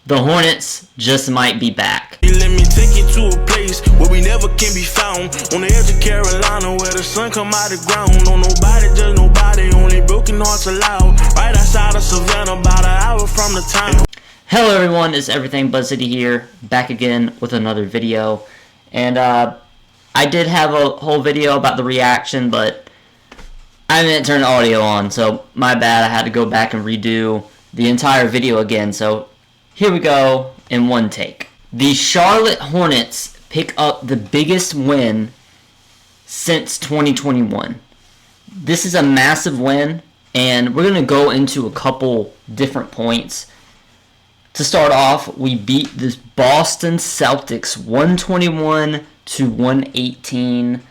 The Hornets just might be back. Let me take you to a place where we never can be found. On the edge of Carolina where the sun come out of the ground. Don't nobody judge nobody, only broken hearts allowed. Right outside of Savannah, about an hour from the town. Hello everyone, it's Everything Buzz City here, back again with another video. And I did have a whole video about the reaction, but I didn't turn the audio on, so my bad. I had to go back and redo the entire video again, so here we go in one take. The Charlotte Hornets pick up the biggest win since 2021. This is a massive win, and we're going to go into a couple different points. To start off, we beat the Boston Celtics 121-118.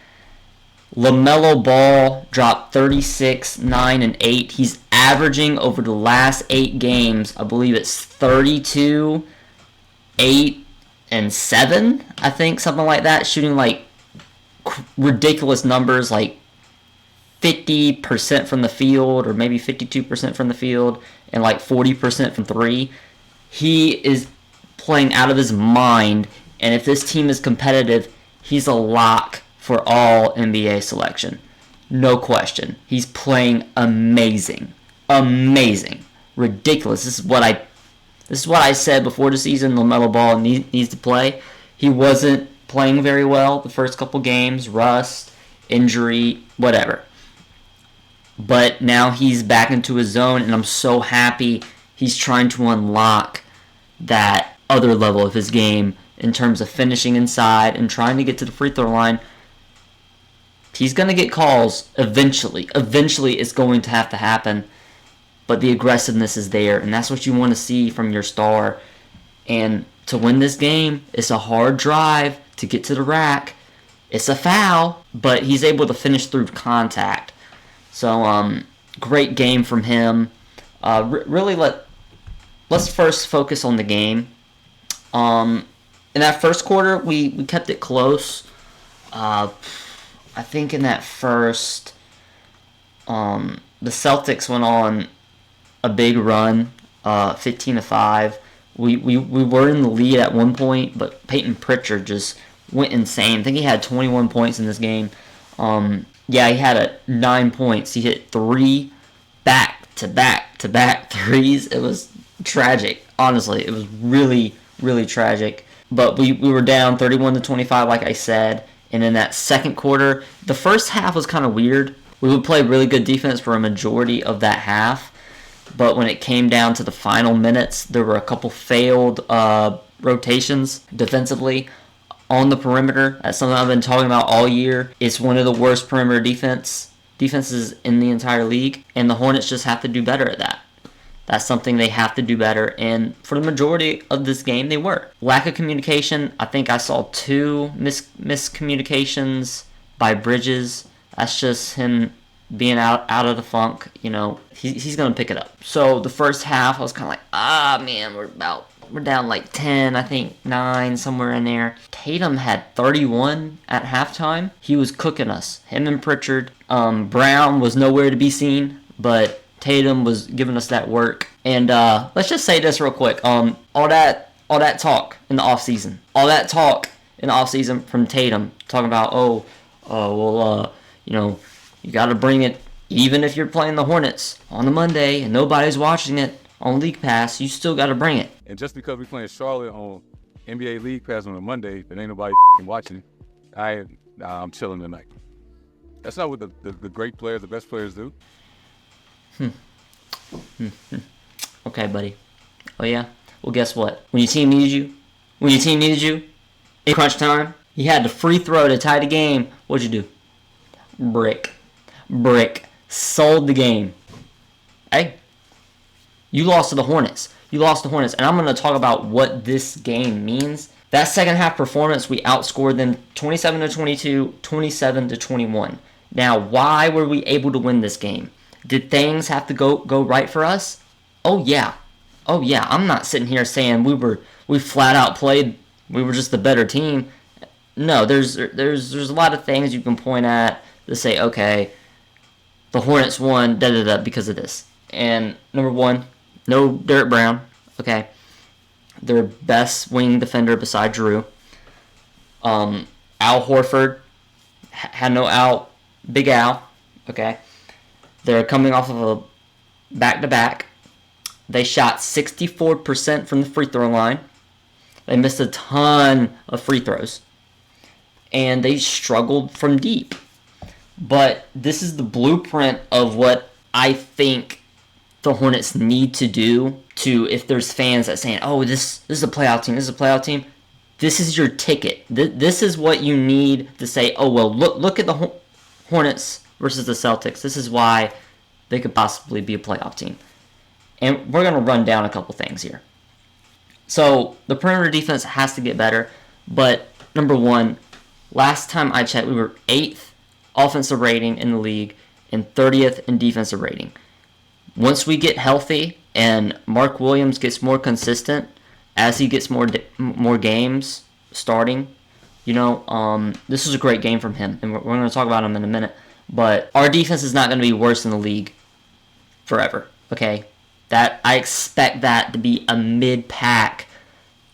LaMelo Ball dropped 36, 9, and 8. He's averaging over the last 8 games, I believe it's 32, 8, and 7, I think, something like that. Shooting like ridiculous numbers, like 50% from the field, or maybe 52% from the field, and like 40% from 3. He is playing out of his mind, and if this team is competitive, he's a lock for all NBA selection. No question. He's playing amazing. Amazing. Ridiculous. This is what I said before the season. LaMelo Ball needs to play. He wasn't playing very well the first couple games. Rust, injury, whatever. But now he's back into his zone, and I'm so happy he's trying to unlock that other level of his game in terms of finishing inside and trying to get to the free throw line. He's going to get calls eventually. Eventually it's going to have to happen. But the aggressiveness is there, and that's what you want to see from your star. And to win this game, it's a hard drive to get to the rack. It's a foul, but he's able to finish through contact. So, great game from him. Let's first focus on the game. In that first quarter, we kept it close. I think in that first, the Celtics went on a big run, 15-5. We were in the lead at one point, but Peyton Pritchard just went insane. I think he had 21 points in this game. He had 9 points. He hit 3 back-to-back threes. It was tragic. Honestly, it was really, really tragic. But we were down 31-25, like I said. And in that second quarter, the first half was kind of weird. We would play really good defense for a majority of that half. But when it came down to the final minutes, there were a couple failed rotations defensively on the perimeter. That's something I've been talking about all year. It's one of the worst perimeter defenses in the entire league. And the Hornets just have to do better at that. That's something they have to do better, and for the majority of this game, they were. Lack of communication, I think I saw 2 miscommunications by Bridges. That's just him being out of the funk. You know, he's going to pick it up. So the first half, I was kind of like, man, we're down like 10, I think 9, somewhere in there. Tatum had 31 at halftime. He was cooking us. Him and Pritchard. Brown was nowhere to be seen, but Tatum was giving us that work. And let's just say this real quick. All that talk in the offseason. All that talk in the offseason from Tatum, talking about, you got to bring it, even if you're playing the Hornets on the Monday and nobody's watching it on League Pass, you still got to bring it. And just because we're playing Charlotte on NBA League Pass on a Monday, that ain't nobody watching, I'm chilling tonight. That's not what the great players, the best players do. Okay, buddy. Oh, yeah? Well, guess what? When your team needed you, in crunch time, you had the free throw to tie the game. What'd you do? Brick. Sold the game. Hey, you lost to the Hornets. And I'm going to talk about what this game means. That second half performance, we outscored them 27-22, 27-21. Now, why were we able to win this game? Did things have to go right for us? Oh yeah. I'm not sitting here saying we flat out played. We were just the better team. No, there's a lot of things you can point at to say, okay, the Hornets won because of this. And number one, no Derek Brown. Okay. their best wing defender beside Drew. Al Horford had no Al, Big Al. Okay, they're coming off of a back-to-back. They shot 64% from the free throw line. They missed a ton of free throws. And they struggled from deep. But this is the blueprint of what I think the Hornets need to do to, if there's fans that saying, oh, this is a playoff team, this is your ticket. This is what you need to say, oh, well, look at the Hornets versus the Celtics. This is why they could possibly be a playoff team. And we're going to run down a couple things here. So the perimeter defense has to get better. But number one, last time I checked, we were 8th offensive rating in the league and 30th in defensive rating. Once we get healthy and Mark Williams gets more consistent as he gets more games starting, this was a great game from him. And we're going to talk about him in a minute. But our defense is not going to be worse in the league forever, okay? That I expect that to be a mid-pack,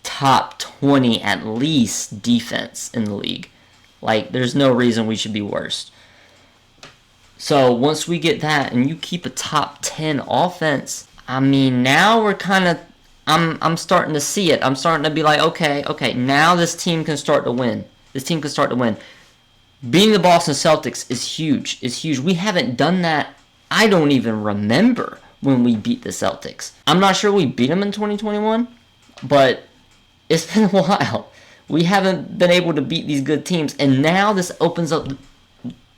top 20 at least defense in the league. Like, there's no reason we should be worse. So once we get that and you keep a top 10 offense, I mean, now we're kind of, I'm starting to see it. I'm starting to be like, okay, now this team can start to win. Beating the Boston Celtics is huge. We haven't done that. I don't even remember when we beat the Celtics. I'm not sure we beat them in 2021, but it's been a while. We haven't been able to beat these good teams, and now this opens up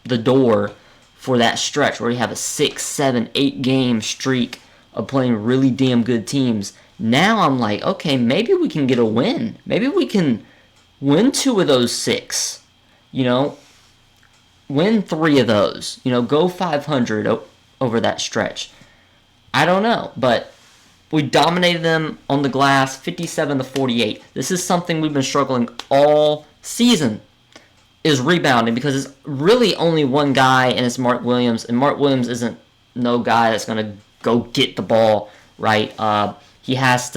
the door for that stretch where you have a 6, 7, 8 game streak of playing really damn good teams. Now I'm like, okay, maybe we can get a win. Maybe we can win 2 of those 6. Win 3 of those. Go 500 over that stretch. I don't know, but we dominated them on the glass 57-48. This is something we've been struggling all season, is rebounding, because it's really only one guy, and it's Mark Williams, and Mark Williams isn't no guy that's going to go get the ball, right? He's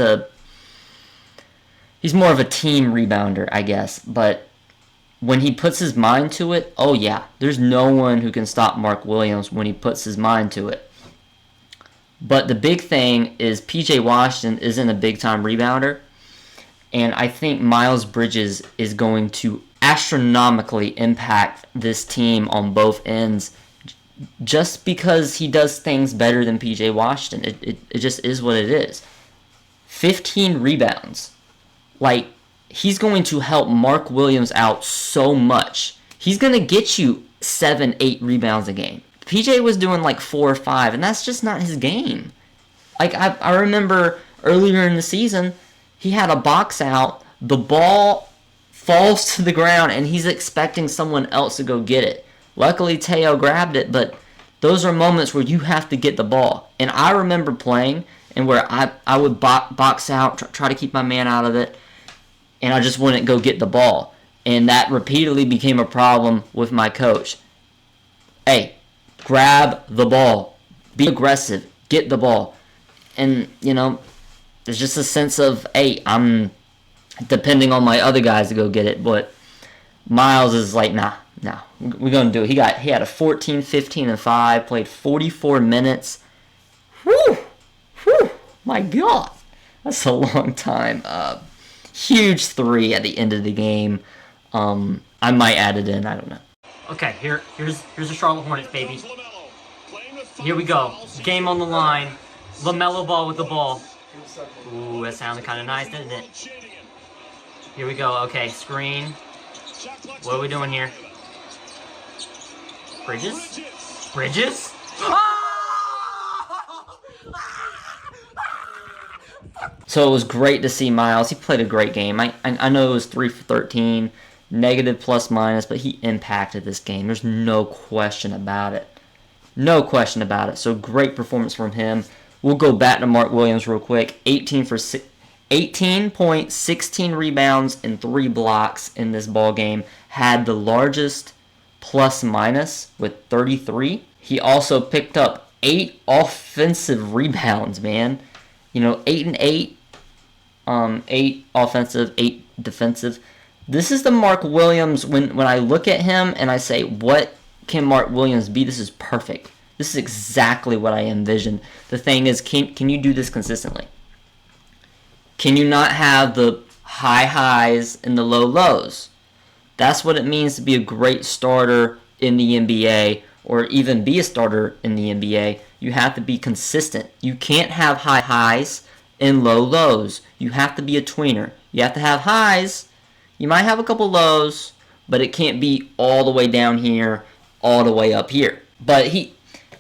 more of a team rebounder, I guess, but when he puts his mind to it, oh yeah, there's no one who can stop Mark Williams when he puts his mind to it. But the big thing is P.J. Washington isn't a big-time rebounder, and I think Miles Bridges is going to astronomically impact this team on both ends just because he does things better than P.J. Washington. It just is what it is. 15 rebounds. Like, he's going to help Mark Williams out so much. He's going to get you 7, 8 rebounds a game. PJ was doing like 4 or 5, and that's just not his game. Like, I remember earlier in the season, he had a box out, the ball falls to the ground, and he's expecting someone else to go get it. Luckily, Teo grabbed it, but those are moments where you have to get the ball. And I remember playing, and where I would box out, try to keep my man out of it, and I just wouldn't go get the ball. And that repeatedly became a problem with my coach. Hey, grab the ball. Be aggressive. Get the ball. And, there's just a sense of, hey, I'm depending on my other guys to go get it. But Miles is like, nah, we're going to do it. He had a 14, 15, and 5, played 44 minutes. Whew, my God. That's a long time. Huge 3 at the end of the game. I might add it in. I don't know. Okay, here's the Charlotte Hornets, baby. Here we go. Game on the line. LaMelo Ball with the ball. Ooh, that sounded kind of nice, didn't it? Here we go. Okay, screen. What are we doing here? Bridges? So it was great to see Miles. He played a great game. I know it was 3 for 13, negative plus minus, but he impacted this game. There's no question about it. So great performance from him. We'll go back to Mark Williams real quick. 18 points, 16 rebounds, and 3 blocks in this ball game. Had the largest plus minus with 33. He also picked up 8 offensive rebounds, man. 8 and 8. 8 offensive, 8 defensive. This is the Mark Williams. When I look at him and I say, what can Mark Williams be? This is perfect. This is exactly what I envisioned. The thing is, can you do this consistently? Can you not have the high highs and the low lows? That's what it means to be a great starter in the NBA, or even be a starter in the NBA. You have to be consistent. You can't have high highs and low lows. You have to be a tweener. You have to have highs. You might have a couple lows, but it can't be all the way down here, all the way up here. But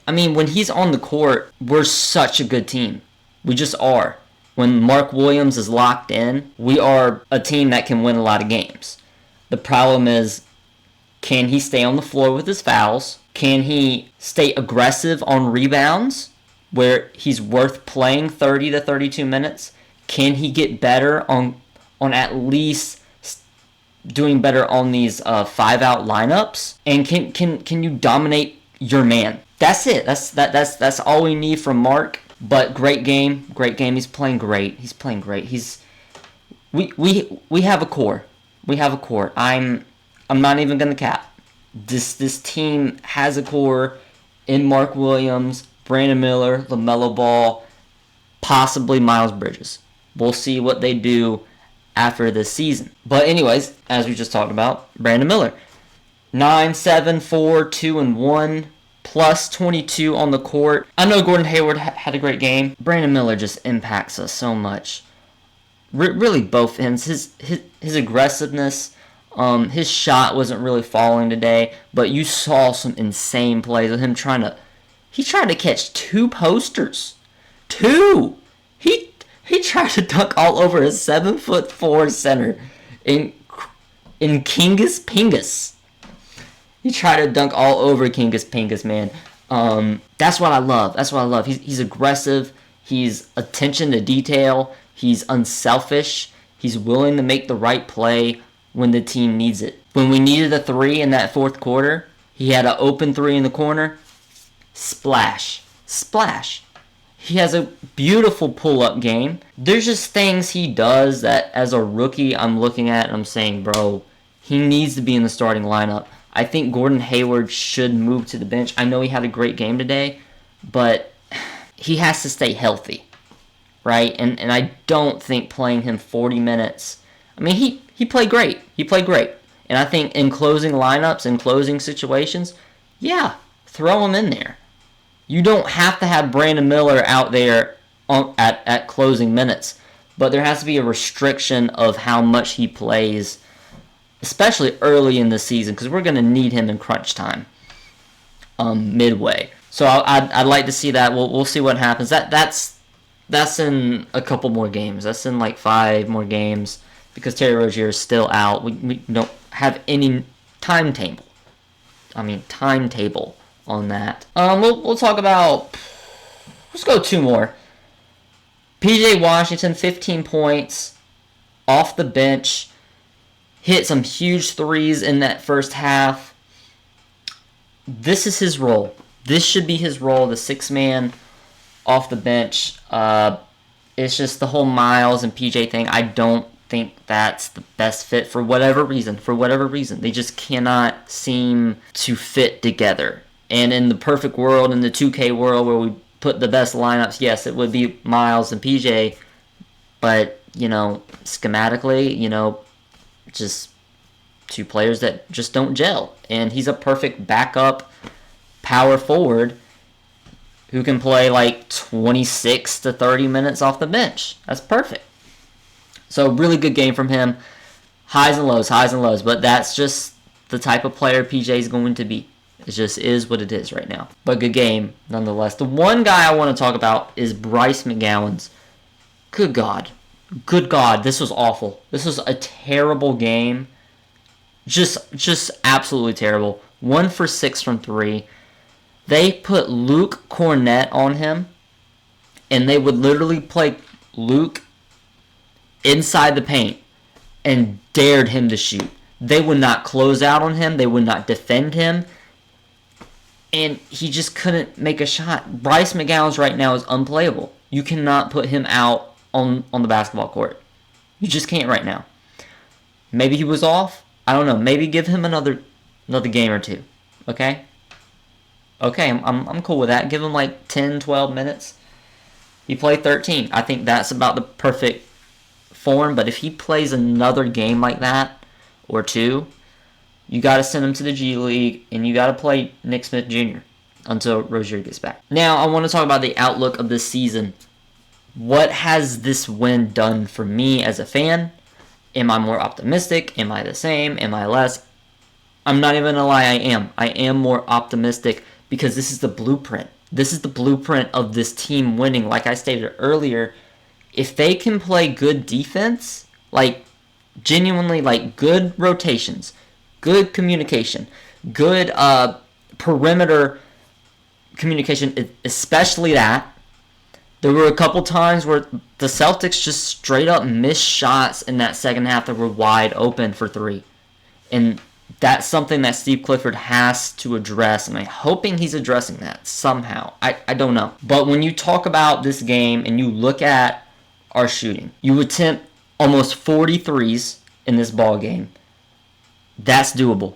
when he's on the court, we're such a good team. We just are. When Mark Williams is locked in, we are a team that can win a lot of games. The problem is, can he stay on the floor with his fouls? Can he stay aggressive on rebounds where he's worth playing 30 to 32 minutes? Can he get better on at least doing better on these 5-out lineups? And can you dominate your man? That's it. That's all we need from Mark. But great game. He's playing great. We have a core. I'm not even gonna cap. This team has a core in Mark Williams, Brandon Miller, LaMelo Ball, possibly Miles Bridges. We'll see what they do after this season. But anyways, as we just talked about, Brandon Miller, 9, 7, 4, 2, and 1. Plus 22 on the court. I know Gordon Hayward had a great game. Brandon Miller just impacts us so much. Really both ends. His aggressiveness, his shot wasn't really falling today, but you saw some insane plays of him he tried to catch 2 posters. 2! He tried to dunk all over a 7'4" center in Kingus Pingus. He tried to dunk all over Kingus Pingus, man. That's what I love. He's aggressive. He's attention to detail. He's unselfish. He's willing to make the right play when the team needs it. When we needed a 3 in that fourth quarter, he had an open 3 in the corner. Splash. He has a beautiful pull-up game. There's just things he does that as a rookie I'm looking at and I'm saying, bro, he needs to be in the starting lineup. I think Gordon Hayward should move to the bench. I know he had a great game today, but he has to stay healthy, right? And I don't think playing him 40 minutes... he played great. And I think in closing lineups and closing situations, yeah, throw him in there. You don't have to have Brandon Miller out there at closing minutes, but there has to be a restriction of how much he plays, especially early in the season, because we're going to need him in crunch time, midway. So I'd like to see that. We'll see what happens. That's in a couple more games. That's in like 5 more games, because Terry Rozier is still out. We don't have any timetable on that. We'll talk about. Let's go 2 more. PJ Washington, 15 points off the bench. Hit some huge threes in that first half. This is his role. This should be his role, the 6-man off the bench. It's just the whole Miles and PJ thing. I don't think that's the best fit for whatever reason. They just cannot seem to fit together. And in the perfect world, in the 2K world where we put the best lineups, yes, it would be Miles and PJ. But, schematically, just 2 players that just don't gel. And he's a perfect backup power forward who can play like 26 to 30 minutes off the bench. That's perfect. So really good game from him. Highs and lows. But that's just the type of player PJ is going to be. It just is what it is right now. But good game nonetheless. The one guy I want to talk about is Bryce McGowan's. Good God, this was awful. This was a terrible game. Just absolutely terrible. 1 for 6 from 3. They put Luke Cornett on him, and they would literally play Luke inside the paint and dared him to shoot. They would not close out on him. They would not defend him. And he just couldn't make a shot. Bryce McGowan's right now is unplayable. You cannot put him out on the basketball court. You just can't right now. Maybe he was off. I don't know. Maybe give him another game or two. Okay? Okay, I'm cool with that. Give him like 10, 12 minutes. He played 13. I think that's about the perfect form. But if he plays another game like that or two, you got to send him to the G League and you got to play Nick Smith Jr. until Rozier gets back. Now, I want to talk about the outlook of this season. What has this win done for me as a fan? Am I more optimistic? Am I the same? Am I less? I'm not even going to lie, I am. I am more optimistic because this is the blueprint. This is the blueprint of this team winning. Like I stated earlier, if they can play good defense, like genuinely like good rotations, good communication, good perimeter communication, especially that. There were a couple times where the Celtics just straight up missed shots in that second half that were wide open for three. And that's something that Steve Clifford has to address, and I'm hoping he's addressing that somehow. I don't know. But when you talk about this game and you look at our shooting, you attempt almost 43s in this ball game. That's doable.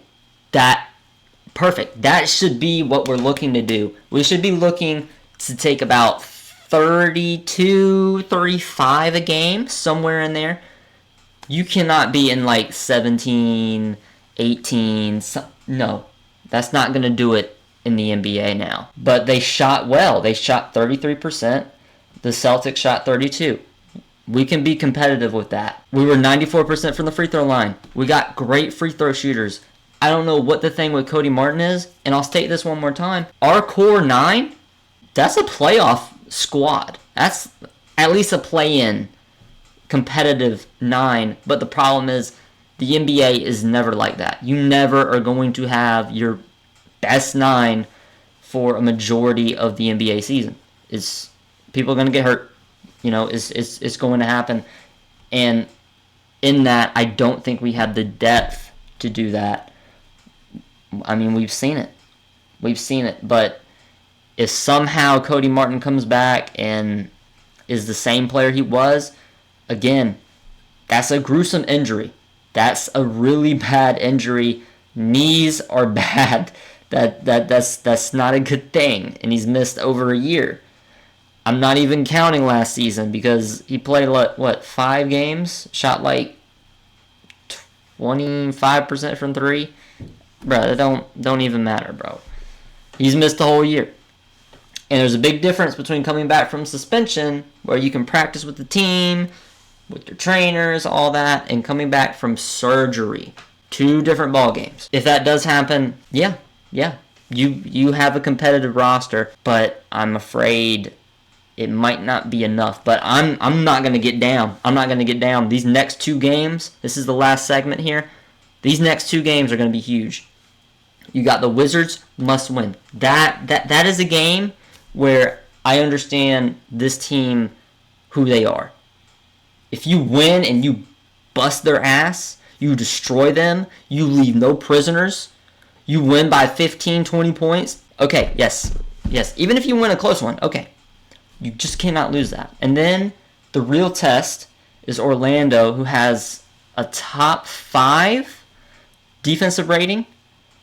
Perfect. That should be what we're looking to do. We should be looking to take about 32, 35 a game, somewhere in there. You cannot be in like 17, 18. No, that's not going to do it in the NBA now. But they shot well. They shot 33%. The Celtics shot 32%. We can be competitive with that. We were 94% from the free throw line. We got great free throw shooters. I don't know what the thing with Cody Martin is, and I'll state this one more time. Our core 9, that's a playoff squad. That's at least a play-in competitive 9, but the problem is the NBA is never like that. You never are going to have your best 9 for a majority of the NBA season. People are going to get hurt. It's going to happen. And in that, I don't think we have the depth to do that. I mean, we've seen it. But if somehow Cody Martin comes back and is the same player he was, again, that's a gruesome injury. That's a really bad injury. Knees are bad. That's not a good thing. And he's missed over a year. I'm not even counting last season because he played, 5 games? Shot like 25% from 3? Bro, that don't even matter, bro. He's missed the whole year. And there's a big difference between coming back from suspension, where you can practice with the team, with your trainers, all that, and coming back from surgery. 2 different ball games. If that does happen, yeah. You have a competitive roster, but I'm afraid it might not be enough. But I'm not going to get down. These next 2 games, this is the last segment here. These next 2 games are going to be huge. You got the Wizards, must win. That is a game where I understand this team, who they are. If you win and you bust their ass, you destroy them, you leave no prisoners, you win by 15, 20 points, okay, yes. Even if you win a close one, okay. You just cannot lose that. And then the real test is Orlando, who has a top 5 defensive rating.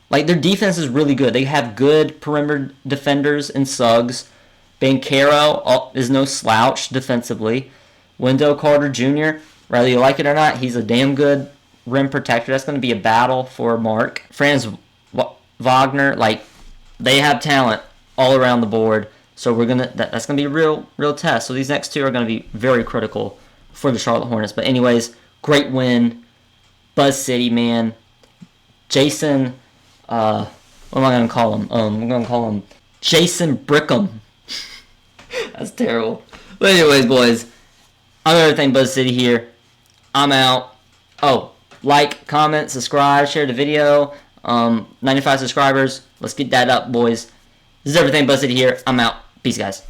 Like, their defense is really good. They have good perimeter defenders and Suggs. Banchero is no slouch defensively. Wendell Carter Jr., whether you like it or not, he's a damn good rim protector. That's going to be a battle for Mark. Franz Wagner, they have talent all around the board. So that's going to be a real test. So these next 2 are going to be very critical for the Charlotte Hornets. But anyways, great win. Buzz City, man. Jason, what am I going to call him? I'm going to call him Jason Brickham. That's terrible. But anyways, boys, I'm everything Buzz City here. I'm out. Oh, like, comment, subscribe, share the video. 95 subscribers. Let's get that up, boys. This is everything Buzz City here. I'm out. Peace, guys.